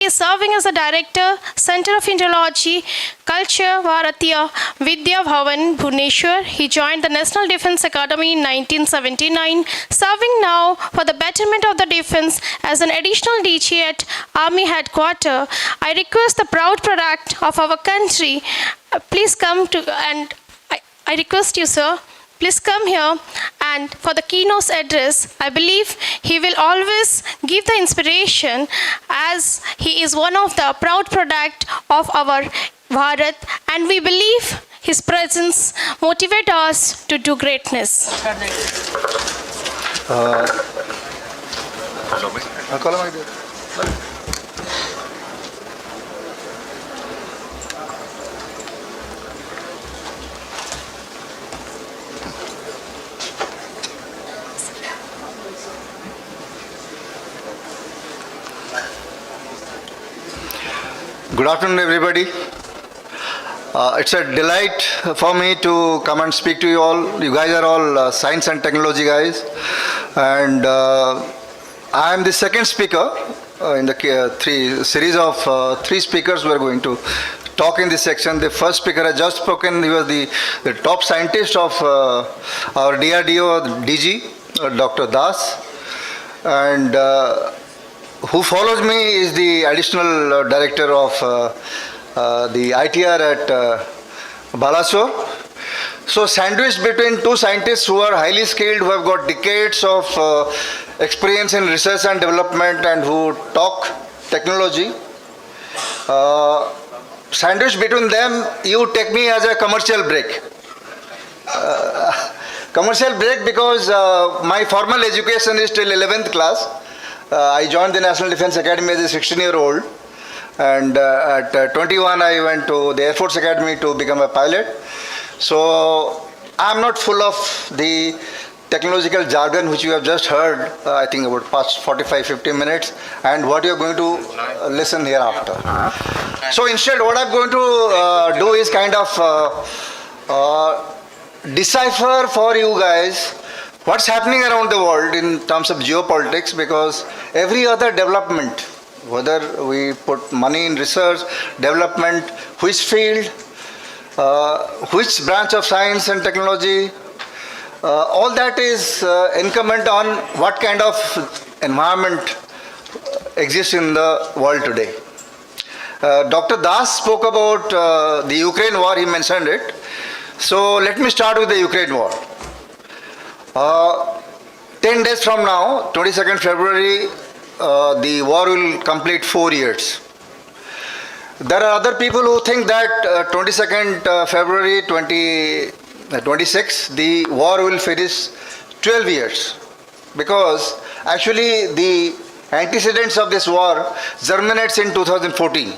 He is serving as the Director, Center of Indology, Culture, Bharatiya Vidya Bhavan, Bhubaneswar. He joined the National Defence Academy in 1979, serving now for the betterment of the defence as an additional DG at Army Headquarters. I request the proud product of our country, please come to, and I request you, sir, please come here and for the keynote address. I believe he will always give the inspiration as he is one of the proud product of our Bharat, and we believe his presence motivates us to do greatness. Good afternoon, everybody. It's a delight for me to come and speak to you all. You guys are all science and technology guys. And I am the second speaker in the series of three speakers who are going to talk in this section. The first speaker has just spoken. He was the top scientist of our DRDO DG, Dr. Das. And who follows me is the additional director of the ITR at Balasore. So sandwiched between two scientists who are highly skilled, who have got decades of experience in research and development and who talk technology. Sandwiched between them, you take me as a commercial break. Commercial break because my formal education is till 11th class. I joined the National Defence Academy as a 16-year-old, and at 21 I went to the Air Force Academy to become a pilot. So I'm not full of the technological jargon which you have just heard, I think about past 45-50 minutes, and what you're going to listen hereafter. So instead what I'm going to do is kind of decipher for you guys what's happening around the world in terms of geopolitics, because every other development, whether we put money in research, development, which field, which branch of science and technology, all that is incumbent on what kind of environment exists in the world today. Dr. Das spoke about the Ukraine war, he mentioned it. So let me start with the Ukraine war. 10 days from now, 22nd February, the war will complete 4 years. There are other people who think that 22nd February 2026, the war will finish 12 years. Because actually the antecedents of this war germinates in 2014.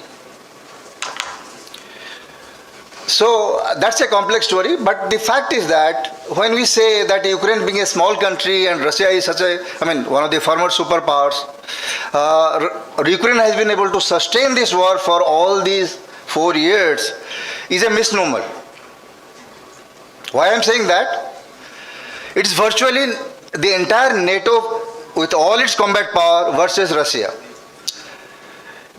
So that's a complex story, but the fact is that when we say that Ukraine being a small country and Russia is such a, one of the former superpowers, Ukraine has been able to sustain this war for all these 4 years is a misnomer. Why I'm saying that? It's virtually the entire NATO with all its combat power versus Russia.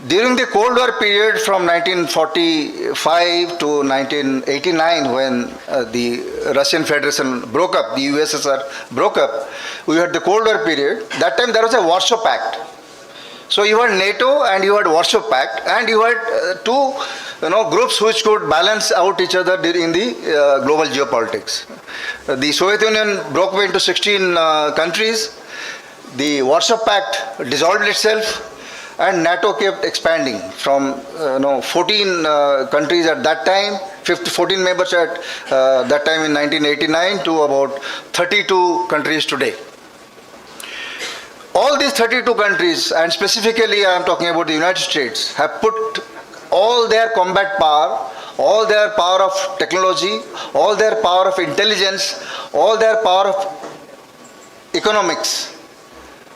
During the Cold War period from 1945 to 1989, when the Russian Federation broke up, the USSR broke up, we had the Cold War period. That time there was a Warsaw Pact. So you had NATO and you had Warsaw Pact, and you had two groups which could balance out each other in the global geopolitics. The Soviet Union broke away into 16 countries. The Warsaw Pact dissolved itself, and NATO kept expanding from 14 countries at that time, 14 members at that time in 1989 to about 32 countries today. All these 32 countries, and specifically I am talking about the United States, have put all their combat power, all their power of technology, all their power of intelligence, all their power of economics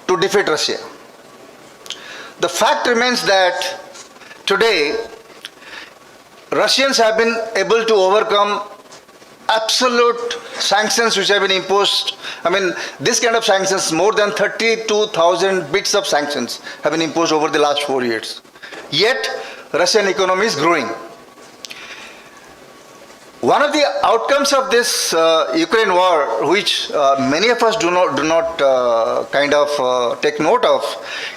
to defeat Russia. The fact remains that today Russians have been able to overcome absolute sanctions which have been imposed. This kind of sanctions, more than 32,000 bits of sanctions have been imposed over the last 4 years. Yet, Russian economy is growing. One of the outcomes of this Ukraine war, which many of us do not take note of,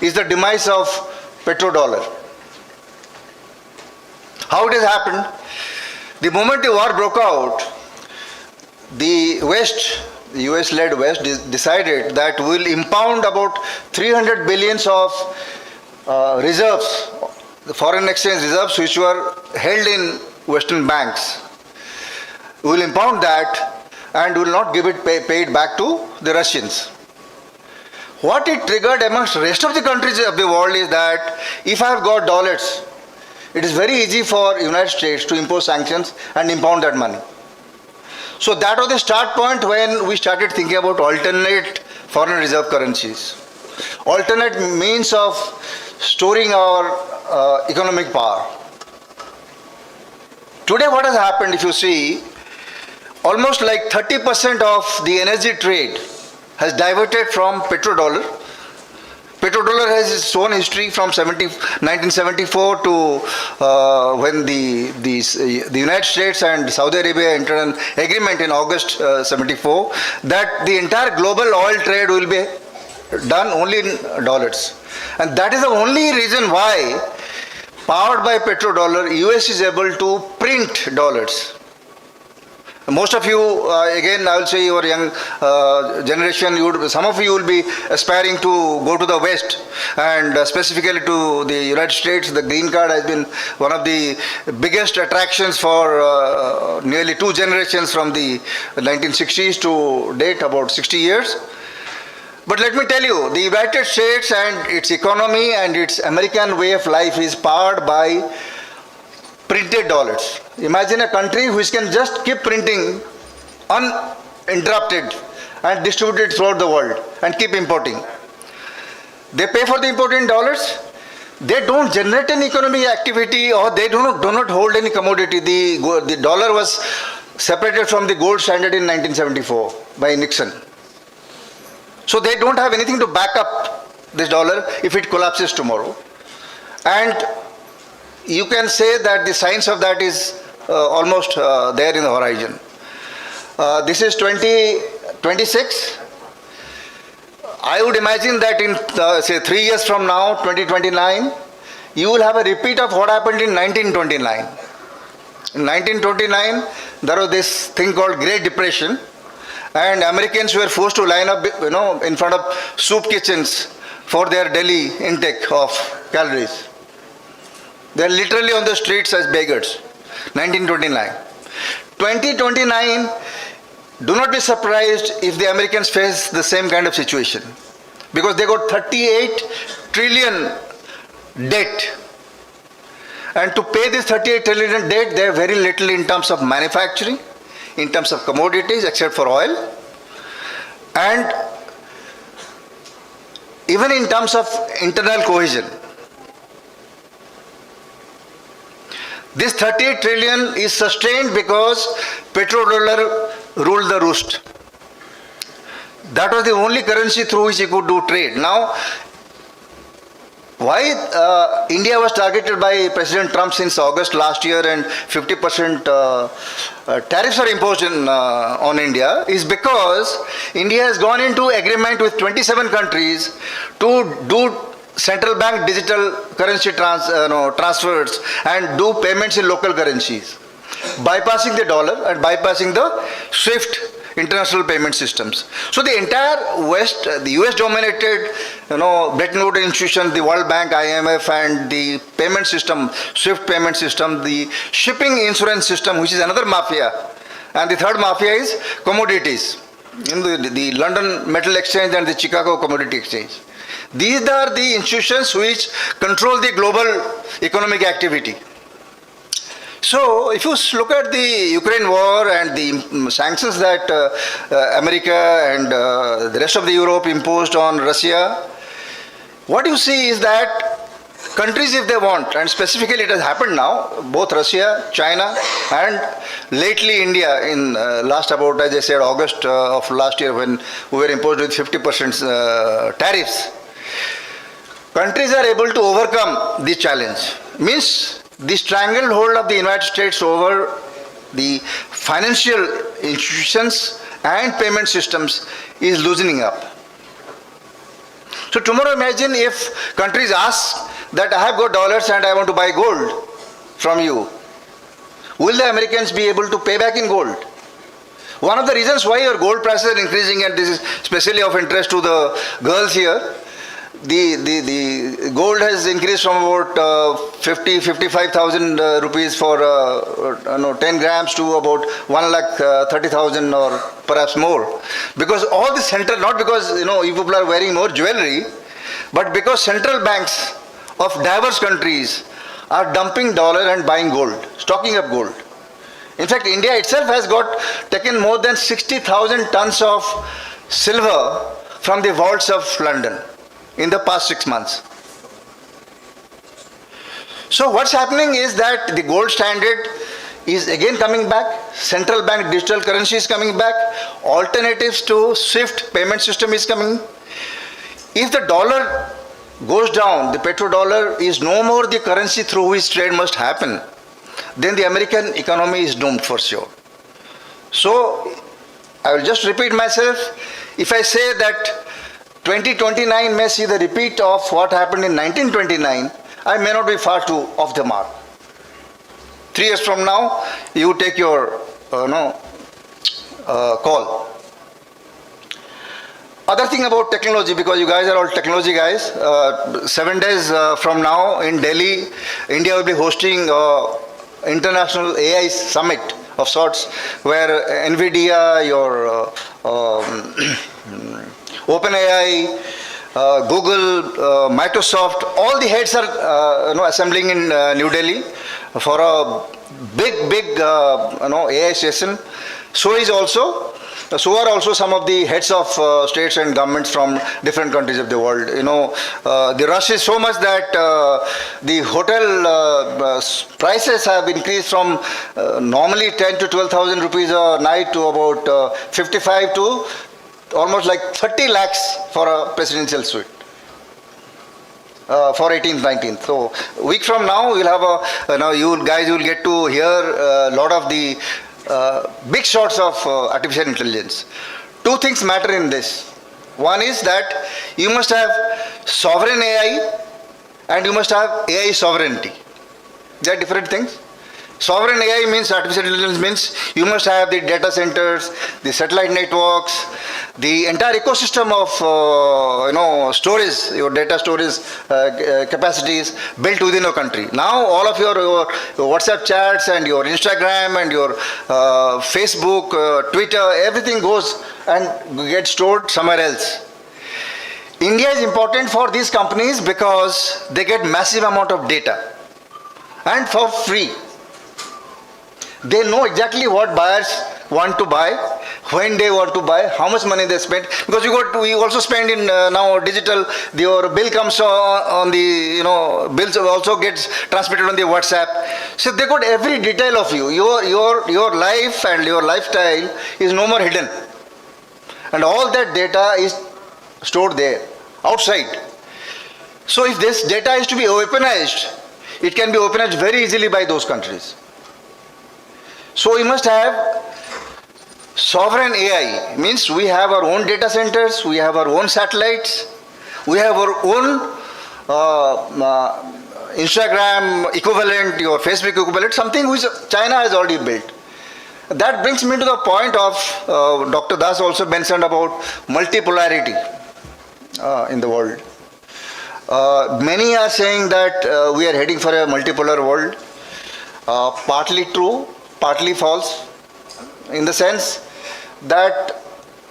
is the demise of petrodollar. How it has happened? The moment the war broke out, the West, the US-led West, decided that we will impound about 300 billions of reserves, the foreign exchange reserves, which were held in Western banks. We will impound that and will not give it paid back to the Russians. What it triggered amongst the rest of the countries of the world is that if I have got dollars, it is very easy for United States to impose sanctions and impound that money. So that was the start point when we started thinking about alternate foreign reserve currencies, alternate means of storing our economic power. Today what has happened, if you see, almost like 30% of the energy trade has diverted from petrodollar. Petrodollar has its own history from 1974 to when the United States and Saudi Arabia entered an agreement in August 74 that the entire global oil trade will be done only in dollars. And that is the only reason why, powered by petrodollar, US is able to print dollars. Most of you, again, I will say your young generation, some of you will be aspiring to go to the West, and specifically to the United States. The green card has been one of the biggest attractions for nearly two generations from the 1960s to date, about 60 years. But let me tell you, the United States and its economy and its American way of life is powered by printed dollars. Imagine a country which can just keep printing uninterrupted and distribute it throughout the world and keep importing. They pay for the import in dollars. They don't generate any economic activity, or they do not hold any commodity. The dollar was separated from the gold standard in 1974 by Nixon. So they don't have anything to back up this dollar if it collapses tomorrow. And you can say that the signs of that is almost there in the horizon. This is 2026. I would imagine that in say 3 years from now, 2029, you will have a repeat of what happened in 1929. In 1929, there was this thing called Great Depression, and Americans were forced to line up, in front of soup kitchens for their daily intake of calories. They are literally on the streets as beggars. 1929. 2029, do not be surprised if the Americans face the same kind of situation, because they got 38 trillion debt. And to pay this 38 trillion debt, they have very little in terms of manufacturing, in terms of commodities, except for oil. And even in terms of internal cohesion. This 38 trillion is sustained because petrodollar ruled the roost. That was the only currency through which he could do trade. Now, why India was targeted by President Trump since August last year, and 50% tariffs are imposed on India, is because India has gone into agreement with 27 countries to do central bank digital currency transfers and do payments in local currencies, bypassing the dollar and bypassing the SWIFT international payment systems. So the entire West, the US dominated, Bretton Woods institutions, the World Bank, IMF, and the payment system, SWIFT payment system, the shipping insurance system, which is another mafia, and the third mafia is commodities, the London Metal Exchange and the Chicago Commodity Exchange. These are the institutions which control the global economic activity. So, if you look at the Ukraine war and the sanctions that America and the rest of the Europe imposed on Russia, what you see is that countries, if they want, and specifically it has happened now, both Russia, China, and lately India in last about, as I said, August of last year, when we were imposed with 50% tariffs, countries are able to overcome the challenge. Means the stranglehold of the United States over the financial institutions and payment systems is loosening up. So tomorrow imagine if countries ask that I have got dollars and I want to buy gold from you. Will the Americans be able to pay back in gold? One of the reasons why your gold prices are increasing, and this is especially of interest to the girls here, the gold has increased from about 55,000 rupees for 10 grams to about 1,30,000 or perhaps more. Because all the central, not because you people are wearing more jewelry, but because central banks of diverse countries are dumping dollar and buying gold, stocking up gold. In fact, India itself has taken more than 60,000 tons of silver from the vaults of London in the past 6 months. So what's happening is that the gold standard is again coming back, central bank digital currency is coming back, alternatives to SWIFT payment system is coming. If the dollar goes down, the petrodollar is no more the currency through which trade must happen, then the American economy is doomed for sure. So I will just repeat myself. If I say that 2029 may see the repeat of what happened in 1929, I may not be far too off the mark. 3 years from now, you take your call. Other thing about technology, because you guys are all technology guys, 7 days from now in Delhi, India will be hosting International AI Summit of sorts, where NVIDIA, your OpenAI, Google, Microsoft, all the heads are assembling in New Delhi for a big AI session. So are also some of the heads of states and governments from different countries of the world. The rush is so much that the hotel prices have increased from normally 10 to 12,000 rupees a night to about 55 to almost like 30 lakhs for a presidential suite. For 18th, 19th. So a week from now, we'll have you guys will get to hear a lot of the big shots of artificial intelligence. 2 things matter in this. One is that you must have sovereign AI and you must have AI sovereignty. They are different things. Sovereign AI means, artificial intelligence means, you must have the data centers, the satellite networks, the entire ecosystem of storage, your data storage capacities built within a country. Now all of your WhatsApp chats and your Instagram and your Facebook, Twitter, everything goes and gets stored somewhere else. India is important for these companies because they get massive amount of data and for free. They know exactly what buyers want to buy, when they want to buy, how much money they spend. Because we also spend in now digital. Your bill comes on the bills also gets transmitted on the WhatsApp. So they got every detail of you. Your life and your lifestyle is no more hidden, and all that data is stored there outside. So if this data is to be weaponized, it can be weaponized very easily by those countries. So we must have sovereign AI, means we have our own data centers, we have our own satellites, we have our own Instagram equivalent, your Facebook equivalent, something which China has already built. That brings me to the point of Dr. Das also mentioned about multipolarity in the world. Many are saying that we are heading for a multipolar world. Partly true, partly false, in the sense that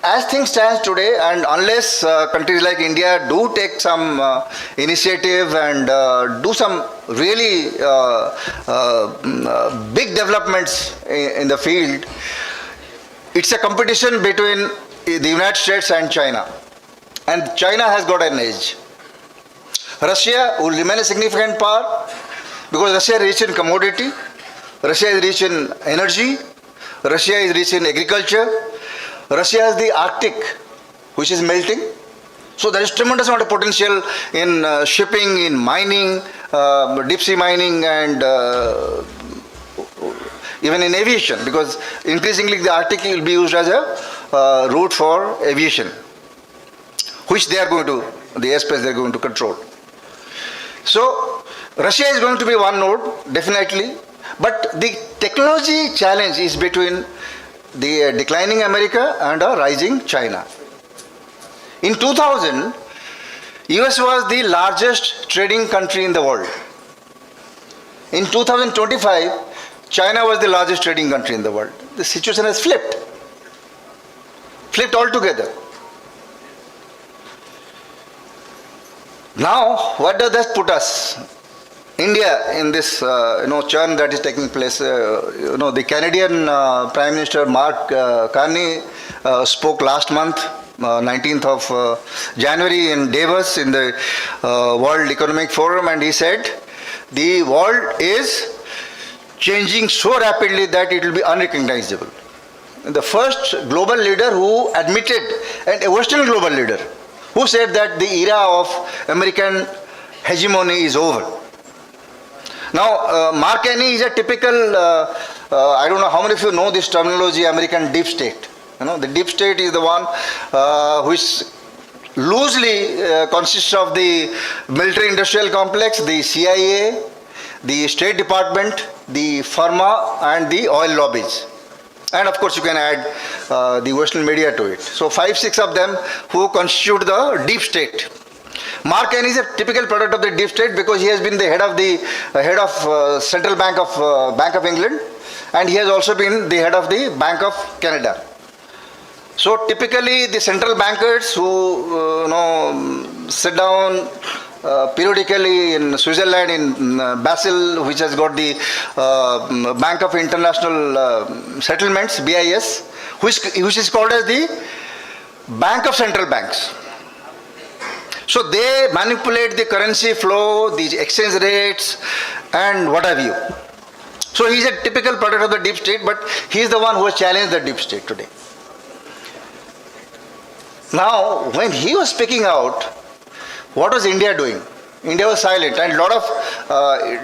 as things stand today, and unless countries like India do take some initiative and do some really big developments in the field, it's a competition between the United States and China. And China has got an edge. Russia will remain a significant power because Russia is rich in commodity, Russia is rich in energy, Russia is rich in agriculture, Russia has the Arctic, which is melting. So there is tremendous amount of potential in shipping, in mining, deep sea mining, and even in aviation, because increasingly the Arctic will be used as a route for aviation, which they are going to, the airspace they are going to control. So Russia is going to be one node, definitely, but the technology challenge is between the declining America and a rising China. In 2000, US was the largest trading country in the world. In 2025, China was the largest trading country in the world. The situation has flipped altogether. Now, what does that put us? India in this churn that is taking place. The Canadian Prime Minister Mark Carney spoke last month, 19th of January in Davos in the World Economic Forum, and he said the world is changing so rapidly that it will be unrecognizable. The first global leader who admitted, and a Western global leader, who said that the era of American hegemony is over. Now, Mark Carney is a typical, I don't know how many of you know this terminology, American deep state. The deep state is the one which loosely consists of the military-industrial complex, the CIA, the State Department, the pharma, and the oil lobbies. And of course, you can add the Western media to it. So 5-6 of them who constitute the deep state. Mark Carney is a typical product of the deep state because he has been the head of Central Bank of England, and he has also been the head of the Bank of Canada. So typically, the central bankers who sit down periodically in Switzerland, in Basel, which has got the Bank of International Settlements (BIS), which is called as the Bank of Central Banks. So they manipulate the currency flow, the exchange rates, and what have you. So he is a typical product of the deep state, but he is the one who has challenged the deep state today. Now, when he was speaking out, what was India doing? India was silent, and lot of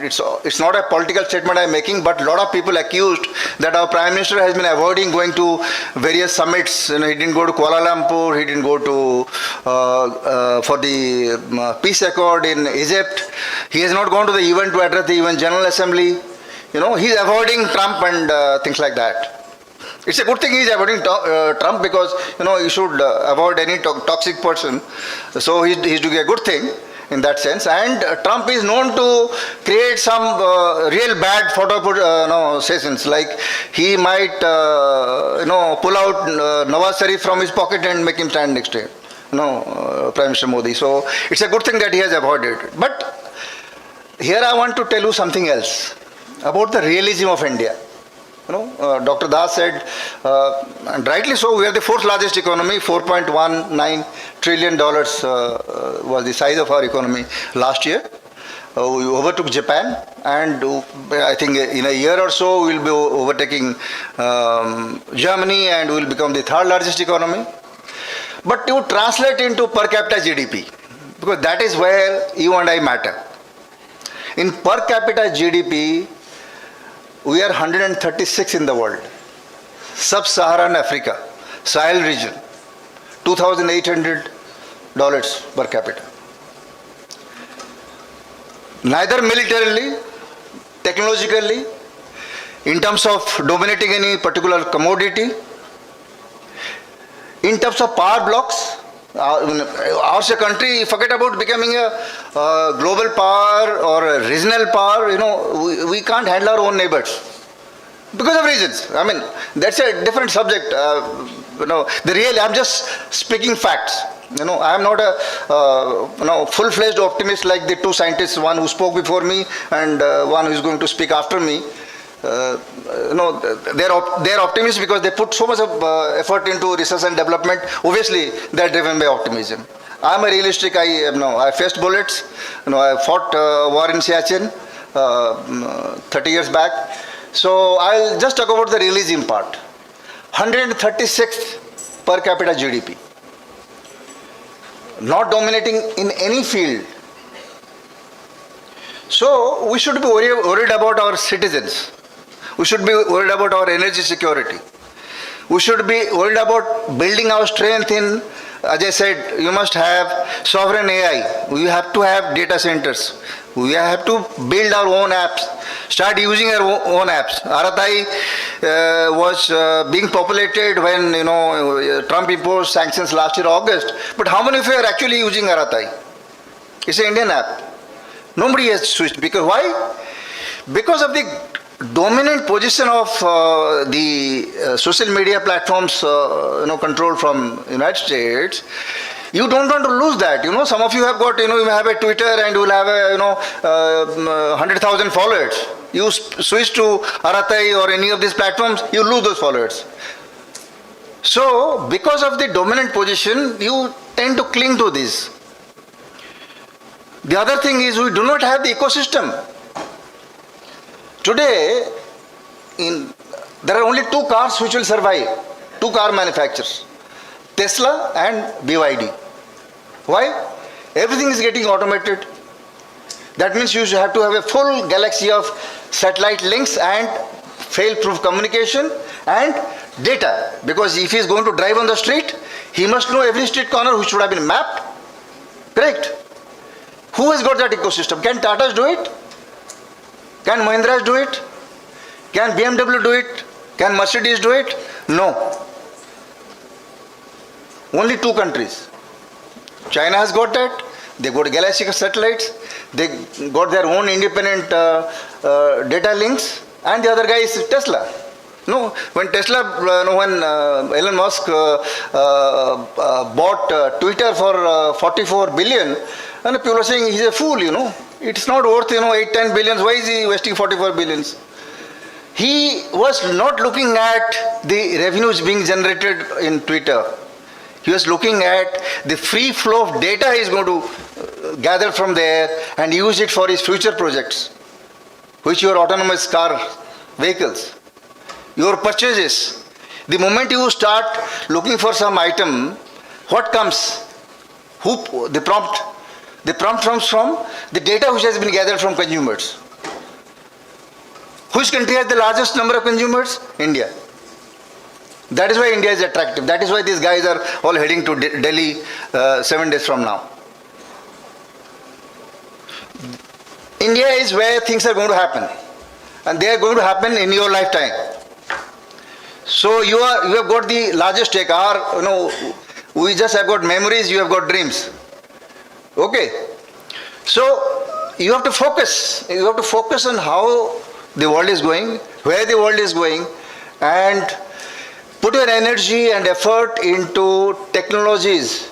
it's not a political statement I'm making, but a lot of people accused that our Prime Minister has been avoiding going to various summits. He didn't go to Kuala Lumpur, he didn't go to for the peace accord in Egypt. He has not gone to the event to address the UN General Assembly. He's avoiding Trump and things like that. It's a good thing he's avoiding Trump, because you should avoid any toxic person. So he's doing a good thing in that sense. And Trump is known to create some real bad photo sessions, like he might pull out Nawaz Sharif from his pocket and make him stand next to him, Prime Minister Modi. So it's a good thing that he has avoided it. But here I want to tell you something else about the realism of India. Dr. Das said, and rightly so, we are the fourth largest economy. $4.19 trillion was the size of our economy last year. We overtook Japan, and I think in a year or so we will be overtaking Germany, and we will become the third largest economy. But to translate into per capita GDP, because that is where you and I matter. In per capita GDP, we are 136 in the world. Sub-Saharan Africa, Sahel region, $2,800 per capita. Neither militarily, technologically, in terms of dominating any particular commodity, in terms of power blocks, as a country, forget about becoming a global power or a regional power. We can't handle our own neighbors because of reasons. I mean, that's a different subject. I'm just speaking facts. I am not a full-fledged optimist like the two scientists, one who spoke before me and one who is going to speak after me. They're optimists because they put so much of effort into research and development. Obviously, they're driven by optimism. I'm a realistic. I faced bullets. I fought war in Siachen 30 years back. So I'll just talk about the realism part. 136th per capita GDP. not dominating in any field. So we should be worried about our citizens. We should be worried about our energy security. We should be worried about building our strength in, as I said, you must have sovereign AI. We have to have data centers. We have to build our own apps, start using our own apps. Aratai was being populated when, Trump imposed sanctions last year, August. But how many of you are actually using Aratai? It's an Indian app. Nobody has switched. Because why? Because of the dominant position of the social media platforms, controlled from United States. You don't want to lose that. Some of you have got, you have a Twitter and you will have a, 100,000 followers. You switch to Aratai or any of these platforms, you lose those followers. So, because of the dominant position, you tend to cling to this. The other thing is we do not have the ecosystem. Today, there are only two cars which will survive, two car manufacturers, Tesla and BYD. Why? Everything is getting automated. That means you have to have a full galaxy of satellite links and fail-proof communication and data. Because if he is going to drive on the street, he must know every street corner which should have been mapped. Correct? Who has got that ecosystem? Can Tata's do it? Can Mahindra's do it? Can BMW do it? Can Mercedes do it? No. Only two countries. China has got that. They got galactic satellites. They got their own independent data links. And the other guy is Tesla. No, when Elon Musk bought Twitter for 44 billion, and people are saying he's a fool, It's not worth, 8-10 billions. Why is he wasting 44 billions? He was not looking at the revenues being generated in Twitter. He was looking at the free flow of data he is going to gather from there and use it for his future projects, which your autonomous car vehicles, your purchases. The moment you start looking for some item, what comes? The prompt. The prompt comes from the data which has been gathered from consumers. Which country has the largest number of consumers? India. That is why India is attractive. That is why these guys are all heading to Delhi 7 days from now. India is where things are going to happen. And they are going to happen in your lifetime. So you have got the largest stake. We just have got memories, you have got dreams. Okay. So you have to focus. You have to focus on how the world is going, where the world is going, and put your energy and effort into technologies,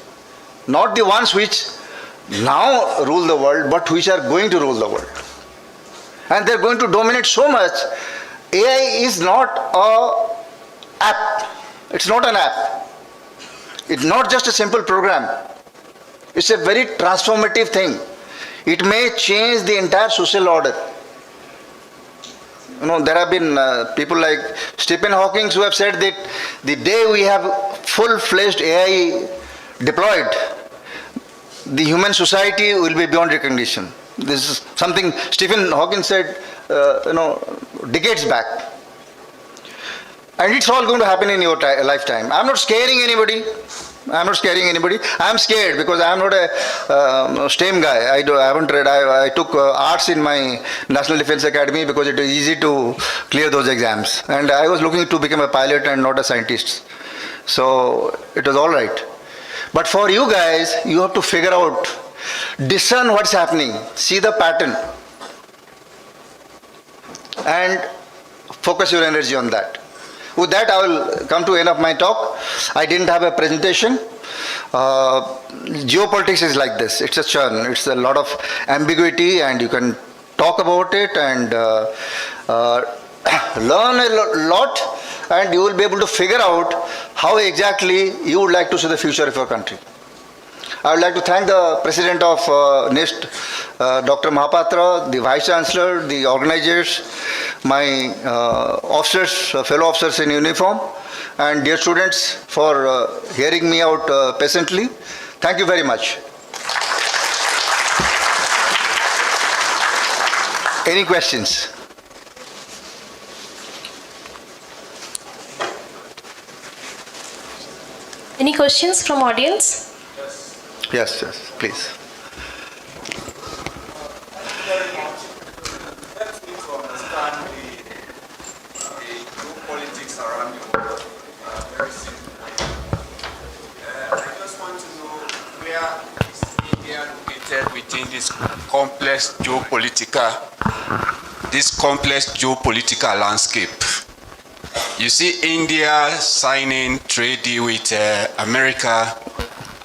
not the ones which now rule the world, but which are going to rule the world. And they're going to dominate so much. AI is not an app. It's not an app. It's not just a simple program. It's a very transformative thing. It may change the entire social order. There have been people like Stephen Hawking who have said that the day we have full-fledged AI deployed, the human society will be beyond recognition. This is something Stephen Hawking said, decades back. And it's all going to happen in your lifetime. I'm not scaring anybody. I'm scared because I'm not a STEM guy. I haven't read. I took arts in my National Defense Academy because it was easy to clear those exams. And I was looking to become a pilot and not a scientist. So it was all right. But for you guys, you have to figure out, discern what's happening, see the pattern, and focus your energy on that. With that, I will come to the end of my talk. I didn't have a presentation. Geopolitics is like this. It's a churn. It's a lot of ambiguity, and you can talk about it and learn a lot, and you will be able to figure out how exactly you would like to see the future of your country. I would like to thank the President of NIST, Dr. Mahapatra, the Vice Chancellor, the organizers, my officers, fellow officers in uniform, and dear students for hearing me out patiently. Thank you very much. Any questions? Any questions from audience? Yes, yes, please. Helps me to understand the geopolitics around the world very simply. I just want to know where is India located within this complex geopolitical landscape. You see India signing trade deal with America,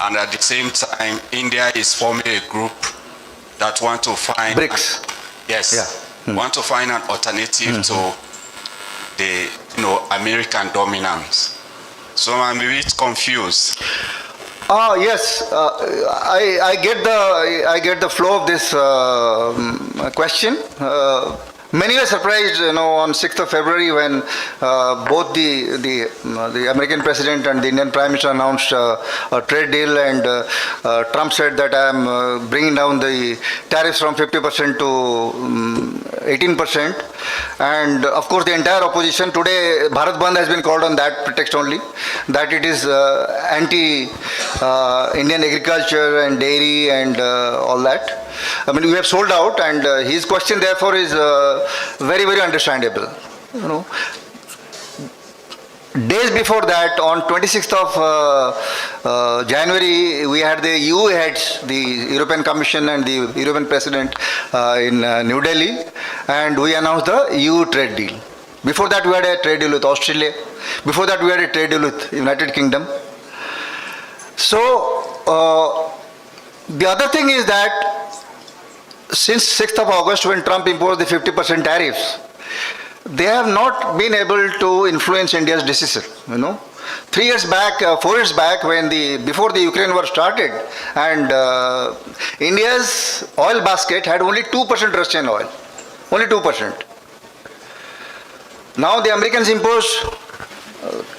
and at the same time, India is forming a group that want to find BRICS. Yes. Yeah. Want to find an alternative to the American dominance. So I'm a bit confused. Yes, I get the flow of this question. Many were surprised, on 6th of February when both the American president and the Indian Prime Minister announced a trade deal, and Trump said that I am bringing down the tariffs from 50% to 18%. And of course, the entire opposition today, Bharat Bandh has been called on that pretext only, that it is anti-Indian agriculture and dairy and all that. I mean, we have sold out, and his question therefore is very, very understandable. Days before that, on 26th of January, we had the EU heads, the European Commission and the European President in New Delhi, and we announced the EU trade deal. Before that, we had a trade deal with Australia. Before that, we had a trade deal with United Kingdom. So, the other thing is that since 6th of August, when Trump imposed the 50% tariffs, they have not been able to influence India's decision. 3 years back, 4 years back, before the Ukraine war started, and India's oil basket had only 2% Russian oil, only 2%. Now the Americans imposed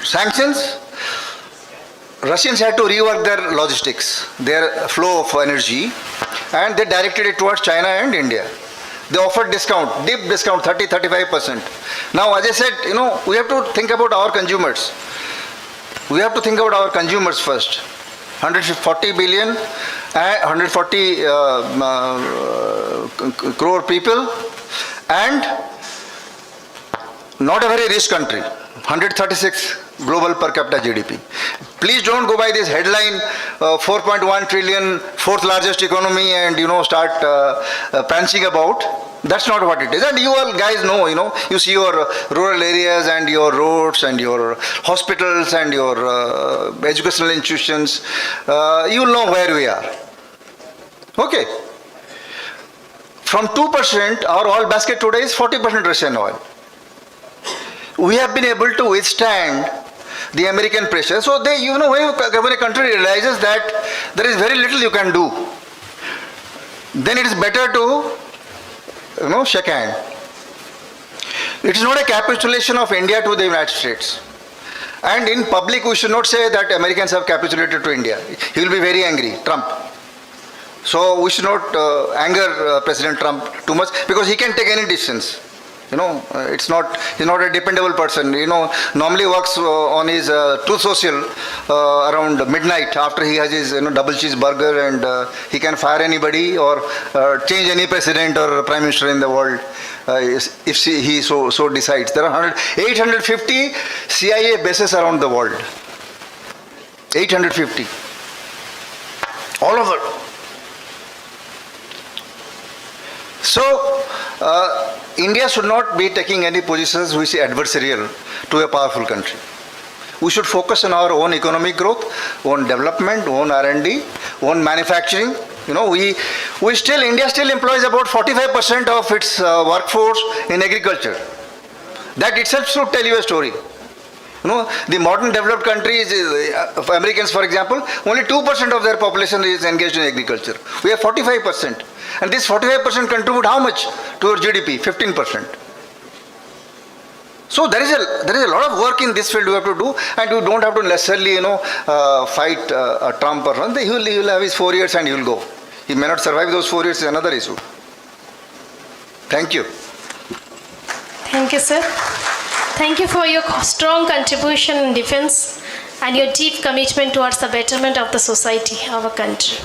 sanctions. Russians had to rework their logistics, their flow of energy, and they directed it towards China and India. They offered discount, deep discount, 30-35%. Now, as I said, we have to think about our consumers. We have to think about our consumers first. 140 billion, 140 crore people, and not a very rich country. 136 global per capita GDP. Please don't go by this headline, 4.1 trillion, fourth largest economy, and start prancing about. That's not what it is. And you all guys know, you see your rural areas and your roads and your hospitals and your educational institutions. You will know where we are. Okay. From 2%, our oil basket today is 40% Russian oil. We have been able to withstand the American pressure. So when a country realizes that there is very little you can do, then it is better to shake hand. It is not a capitulation of India to the United States. And in public, we should not say that Americans have capitulated to India. He will be very angry, Trump. So we should not anger President Trump too much, because he can take any decisions. He's not a dependable person. Normally works on his Truth Social around midnight after he has his double cheeseburger, and he can fire anybody or change any president or prime minister in the world if he so decides. There are 850 CIA bases around the world. 850. All over. So, India should not be taking any positions which are adversarial to a powerful country. We should focus on our own economic growth, own development, own R&D, own manufacturing. India still employs about 45% of its workforce in agriculture. That itself should tell you a story. The modern developed countries, Americans for example, only 2% of their population is engaged in agriculture. We have 45%. And this 45% contribute how much to our GDP? 15%. So there is a lot of work in this field you have to do, and you don't have to necessarily fight Trump or something. He will have his 4 years and he will go. He may not survive those 4 years is another issue. Thank you. Thank you, sir. Thank you for your strong contribution in defense and your deep commitment towards the betterment of the society, our country.